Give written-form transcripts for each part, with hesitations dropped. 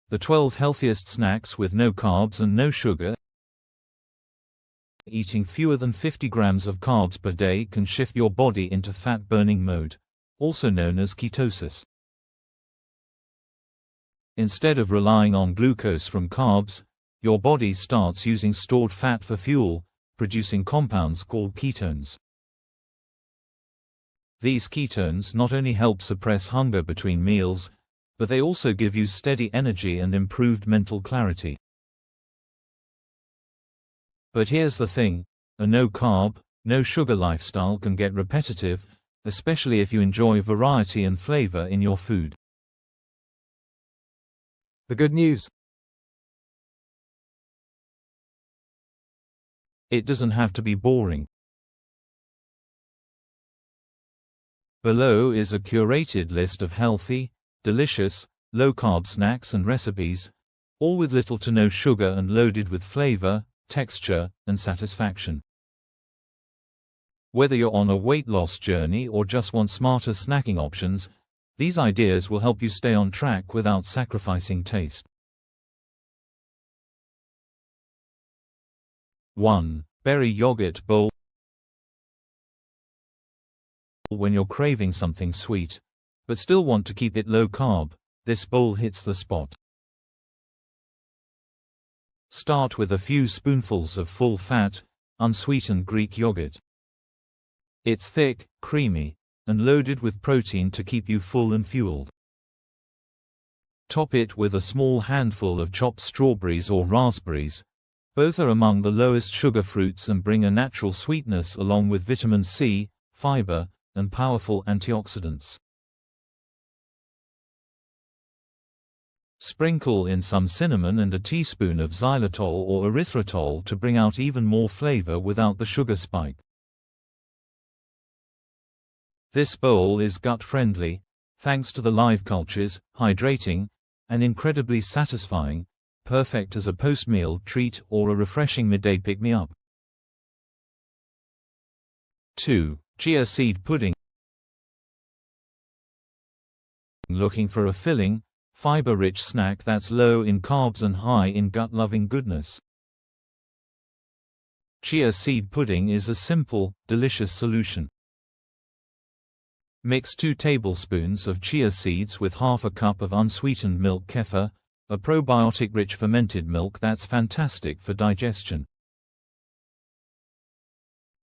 The 12 healthiest snacks with no carbs and no sugar. Eating fewer than 50 grams of carbs per day can shift your body into fat-burning mode, also known as ketosis. Instead of relying on glucose from carbs, your body starts using stored fat for fuel, producing compounds called ketones. These ketones not only help suppress hunger between meals, but they also give you steady energy and improved mental clarity. But here's the thing, a no-carb, no-sugar lifestyle can get repetitive, especially if you enjoy variety and flavor in your food. The good news: it doesn't have to be boring. Below is a curated list of healthy, delicious, low-carb snacks and recipes, all with little to no sugar and loaded with flavor, texture, and satisfaction. Whether you're on a weight loss journey or just want smarter snacking options, these ideas will help you stay on track without sacrificing taste. 1. Berry yogurt bowl. When you're craving something sweet, but still want to keep it low carb, this bowl hits the spot. Start with a few spoonfuls of full-fat, unsweetened Greek yogurt. It's thick, creamy, and loaded with protein to keep you full and fueled. Top it with a small handful of chopped strawberries or raspberries. Both are among the lowest sugar fruits and bring a natural sweetness along with vitamin C, fiber, and powerful antioxidants. Sprinkle in some cinnamon and a teaspoon of xylitol or erythritol to bring out even more flavor without the sugar spike. This bowl is gut-friendly, thanks to the live cultures, hydrating, and incredibly satisfying, perfect as a post-meal treat or a refreshing midday pick-me-up. 2. Chia seed pudding. Looking for a filling, fiber-rich snack that's low in carbs and high in gut-loving goodness? Chia seed pudding is a simple, delicious solution. Mix 2 tablespoons of chia seeds with half a cup of unsweetened milk kefir, a probiotic-rich fermented milk that's fantastic for digestion.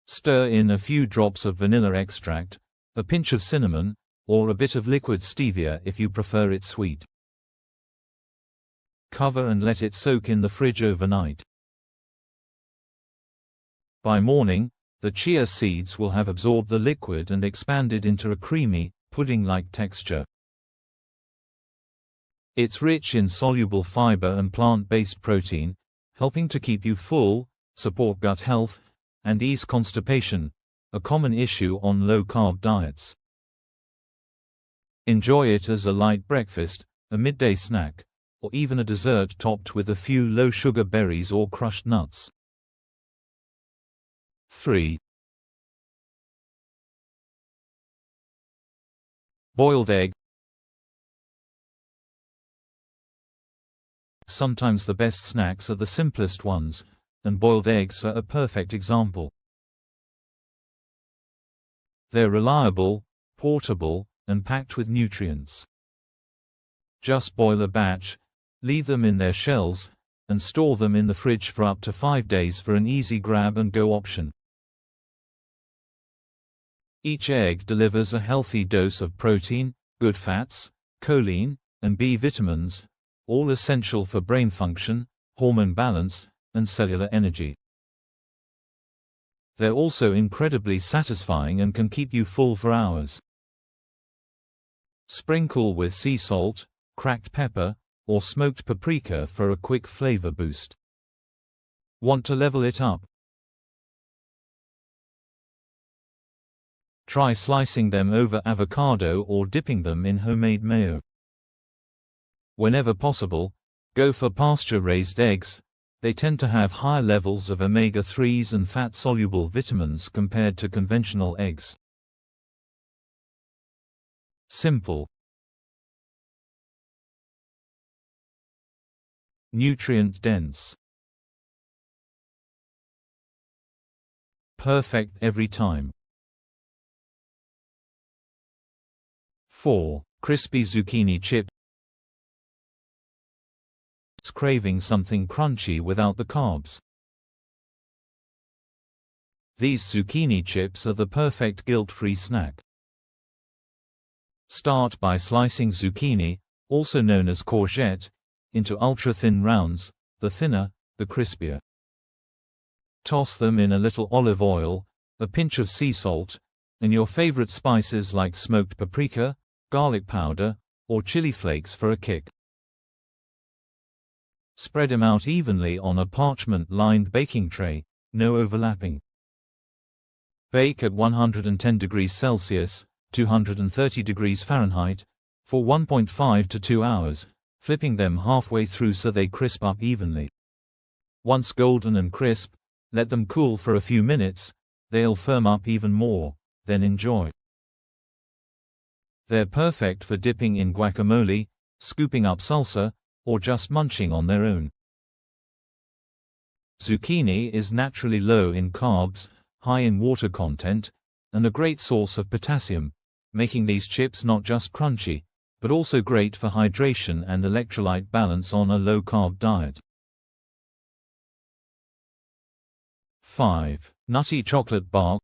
Stir in a few drops of vanilla extract, a pinch of cinnamon, or a bit of liquid stevia if you prefer it sweet. Cover and let it soak in the fridge overnight. By morning, the chia seeds will have absorbed the liquid and expanded into a creamy, pudding-like texture. It's rich in soluble fiber and plant-based protein, helping to keep you full, support gut health, and ease constipation, a common issue on low-carb diets. Enjoy it as a light breakfast, a midday snack, or even a dessert topped with a few low-sugar berries or crushed nuts. 3. Boiled egg. Sometimes the best snacks are the simplest ones, and boiled eggs are a perfect example. They're reliable, portable, and packed with nutrients. Just boil a batch, leave them in their shells, and store them in the fridge for up to 5 days for an easy grab-and-go option. Each egg delivers a healthy dose of protein, good fats, choline, and B vitamins, all essential for brain function, hormone balance, and cellular energy. They're also incredibly satisfying and can keep you full for hours. Sprinkle with sea salt, cracked pepper, or smoked paprika for a quick flavor boost. Want to level it up? Try slicing them over avocado or dipping them in homemade mayo. Whenever possible, go for pasture-raised eggs. They tend to have higher levels of omega-3s and fat-soluble vitamins compared to conventional eggs. Simple. nutrient-dense. Perfect every time. 4. Crispy zucchini chips. Craving something crunchy without the carbs. These zucchini chips are the perfect guilt-free snack. Start by slicing zucchini, also known as courgette, into ultra-thin rounds. The thinner, the crispier. Toss them in a little olive oil, a pinch of sea salt, and your favorite spices like smoked paprika, garlic powder, or chili flakes for a kick. Spread them out evenly on a parchment-lined baking tray, no overlapping. Bake at 110 degrees Celsius, 230 degrees Fahrenheit, for 1.5 to 2 hours, flipping them halfway through so they crisp up evenly. Once golden and crisp, let them cool for a few minutes. They'll firm up even more, then enjoy. They're perfect for dipping in guacamole, scooping up salsa, or just munching on their own. Zucchini is naturally low in carbs, high in water content, and a great source of potassium, making these chips not just crunchy, but also great for hydration and electrolyte balance on a low-carb diet. 5. Nutty chocolate bar.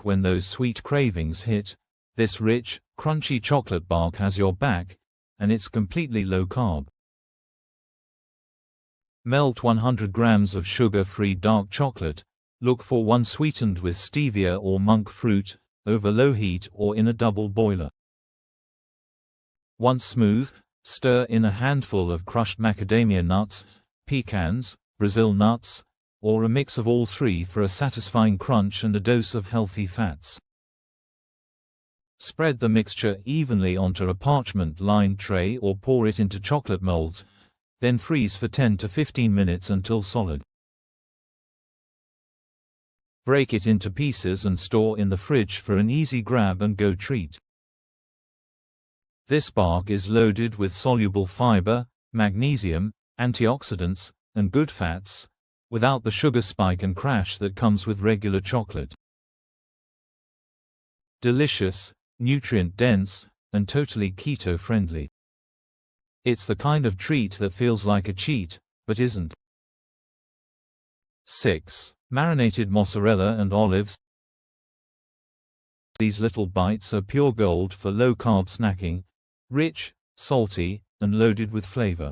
When those sweet cravings hit, this rich, crunchy chocolate bar has your back, and it's completely low-carb. Melt 100 grams of sugar-free dark chocolate. Look for one sweetened with stevia or monk fruit, over low heat or in a double boiler. Once smooth, stir in a handful of crushed macadamia nuts, pecans, Brazil nuts, or a mix of all three for a satisfying crunch and a dose of healthy fats. Spread the mixture evenly onto a parchment-lined tray or pour it into chocolate molds, then freeze for 10 to 15 minutes until solid. Break it into pieces and store in the fridge for an easy grab-and-go treat. This bark is loaded with soluble fiber, magnesium, antioxidants, and good fats, without the sugar spike and crash that comes with regular chocolate. Delicious, nutrient-dense, and totally keto-friendly. It's the kind of treat that feels like a cheat, but isn't. 6. Marinated mozzarella and olives. These little bites are pure gold for low-carb snacking, rich, salty, and loaded with flavor.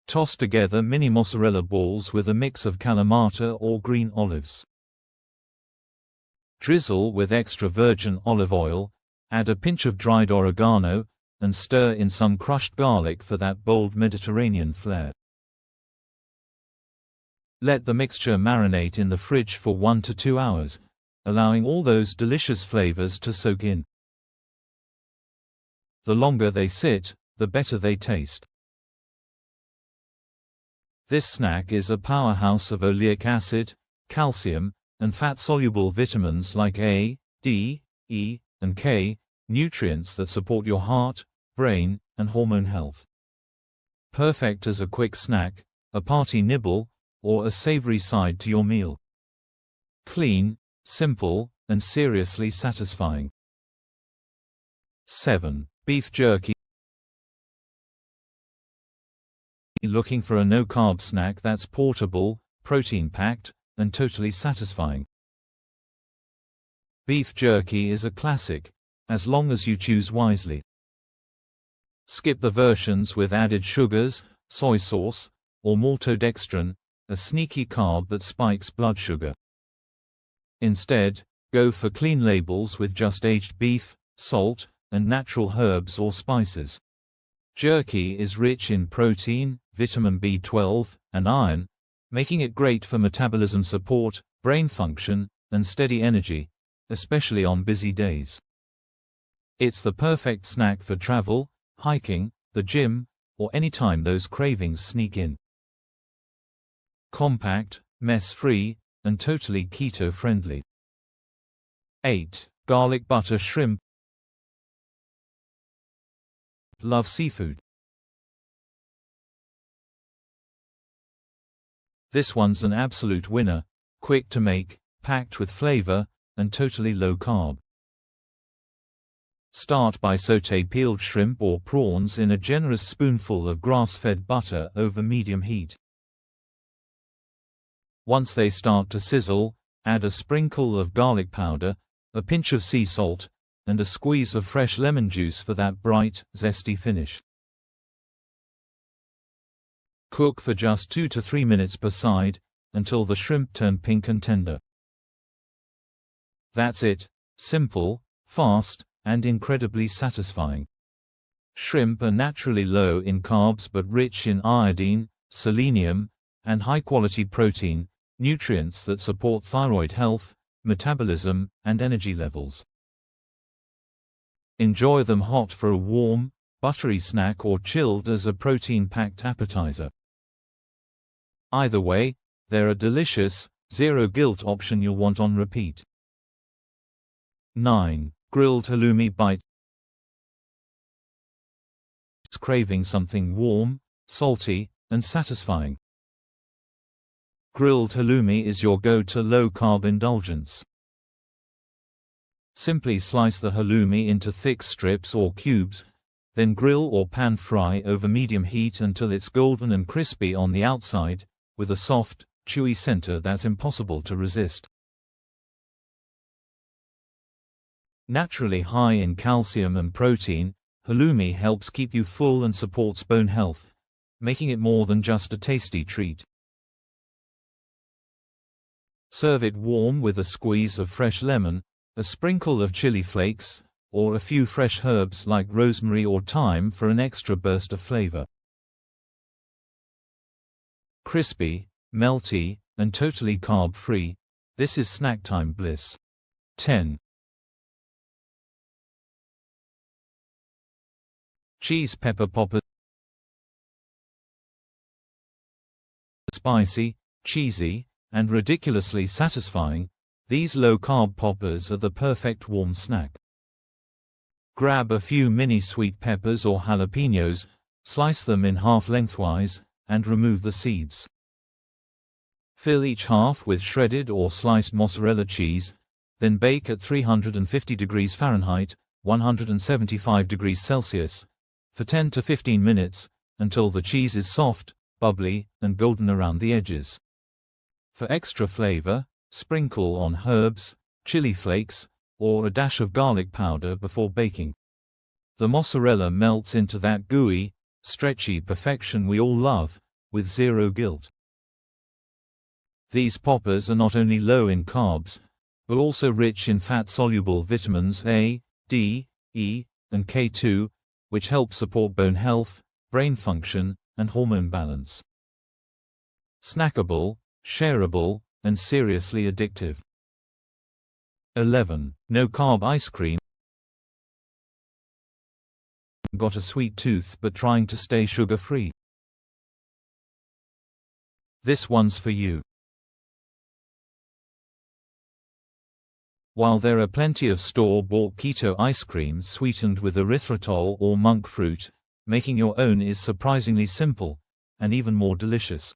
Toss together mini mozzarella balls with a mix of Kalamata or green olives. Drizzle with extra virgin olive oil, add a pinch of dried oregano, and stir in some crushed garlic for that bold Mediterranean flair. Let the mixture marinate in the fridge for 1 to 2 hours, allowing all those delicious flavors to soak in. The longer they sit, the better they taste. This snack is a powerhouse of oleic acid, calcium, and fat-soluble vitamins like A, D, E, and K, nutrients that support your heart, brain, and hormone health. Perfect as a quick snack, a party nibble, or a savory side to your meal. Clean, simple, and seriously satisfying. 7. Beef jerky. Looking for a no-carb snack that's portable, protein-packed, and totally satisfying? Beef jerky is a classic, as long as you choose wisely. Skip the versions with added sugars, soy sauce, or maltodextrin, a sneaky carb that spikes blood sugar. Instead, go for clean labels with just aged beef, salt, and natural herbs or spices. Jerky is rich in protein, vitamin B12, and iron, making it great for metabolism support, brain function, and steady energy, especially on busy days. It's the perfect snack for travel, hiking, the gym, or any time those cravings sneak in. Compact, mess-free, and totally keto-friendly. 8. Garlic butter shrimp. Love seafood? This one's an absolute winner, quick to make, packed with flavor, and totally low carb. Start by sauté peeled shrimp or prawns in a generous spoonful of grass-fed butter over medium heat. Once they start to sizzle, add a sprinkle of garlic powder, a pinch of sea salt, and a squeeze of fresh lemon juice for that bright, zesty finish. Cook for just 2 to 3 minutes per side, until the shrimp turn pink and tender. That's it. Simple, fast, and incredibly satisfying. Shrimp are naturally low in carbs but rich in iodine, selenium, and high-quality protein, nutrients that support thyroid health, metabolism, and energy levels. Enjoy them hot for a warm, buttery snack or chilled as a protein-packed appetizer. Either way, they're a delicious, zero-guilt option you'll want on repeat. 9. Grilled halloumi bites. Craving something warm, salty, and satisfying. Grilled halloumi is your go-to low-carb indulgence. Simply slice the halloumi into thick strips or cubes, then grill or pan-fry over medium heat until it's golden and crispy on the outside, with a soft, chewy center that's impossible to resist. Naturally high in calcium and protein, halloumi helps keep you full and supports bone health, making it more than just a tasty treat. Serve it warm with a squeeze of fresh lemon, a sprinkle of chili flakes, or a few fresh herbs like rosemary or thyme for an extra burst of flavor. Crispy, melty, and totally carb-free, this is snack time bliss. 10. Cheese pepper poppers. Spicy, cheesy, and ridiculously satisfying, these low-carb poppers are the perfect warm snack. Grab a few mini sweet peppers or jalapenos, slice them in half lengthwise, and remove the seeds. Fill each half with shredded or sliced mozzarella cheese, then bake at 350 degrees Fahrenheit, 175 degrees Celsius, for 10 to 15 minutes, until the cheese is soft, bubbly, and golden around the edges. For extra flavor, sprinkle on herbs, chili flakes, or a dash of garlic powder before baking. The mozzarella melts into that gooey, stretchy perfection we all love, with zero guilt. These poppers are not only low in carbs, but also rich in fat-soluble vitamins A, D, E, and K2, which help support bone health, brain function, and hormone balance. Snackable, shareable, and seriously addictive. 11. No-carb ice cream. Got a sweet tooth but trying to stay sugar-free? This one's for you. While there are plenty of store-bought keto ice cream sweetened with erythritol or monk fruit, making your own is surprisingly simple, and even more delicious.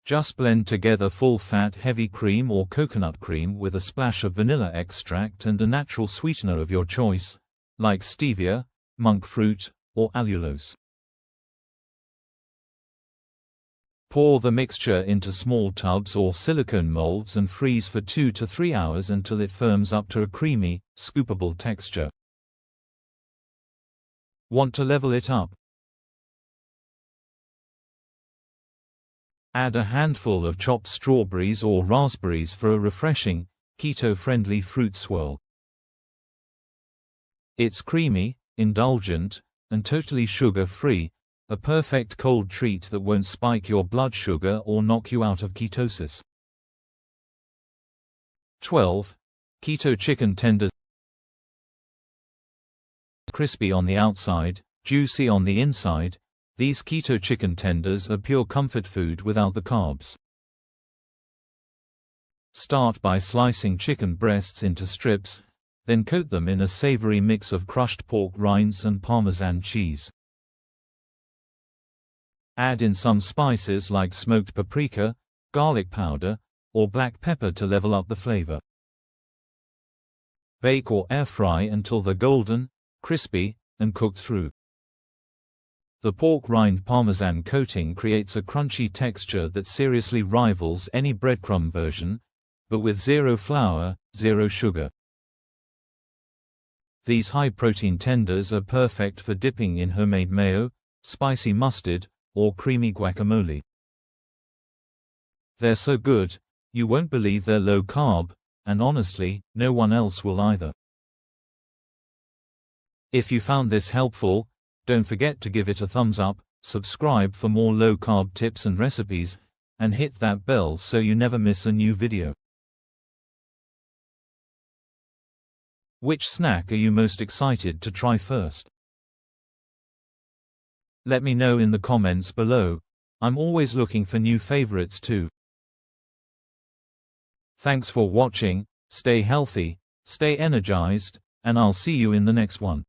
Just blend together full-fat heavy cream or coconut cream with a splash of vanilla extract and a natural sweetener of your choice, like stevia, monk fruit, or allulose. Pour the mixture into small tubs or silicone molds and freeze for 2 to 3 hours until it firms up to a creamy, scoopable texture. Want to level it up? Add a handful of chopped strawberries or raspberries for a refreshing, keto-friendly fruit swirl. It's creamy, indulgent, and totally sugar-free, a perfect cold treat that won't spike your blood sugar or knock you out of ketosis. 12. Keto chicken tenders. Crispy on the outside, juicy on the inside, these keto chicken tenders are pure comfort food without the carbs. Start by slicing chicken breasts into strips, then coat them in a savory mix of crushed pork rinds and Parmesan cheese. Add in some spices like smoked paprika, garlic powder, or black pepper to level up the flavor. Bake or air fry until they're golden, crispy, and cooked through. The pork rind parmesan coating creates a crunchy texture that seriously rivals any breadcrumb version, but with zero flour, zero sugar. These high-protein tenders are perfect for dipping in homemade mayo, spicy mustard, or creamy guacamole. They're so good, you won't believe they're low-carb, and honestly, no one else will either. If you found this helpful, don't forget to give it a thumbs up, subscribe for more low-carb tips and recipes, and hit that bell so you never miss a new video. Which snack are you most excited to try first? Let me know in the comments below. I'm always looking for new favorites too. Thanks for watching, stay healthy, stay energized, and I'll see you in the next one.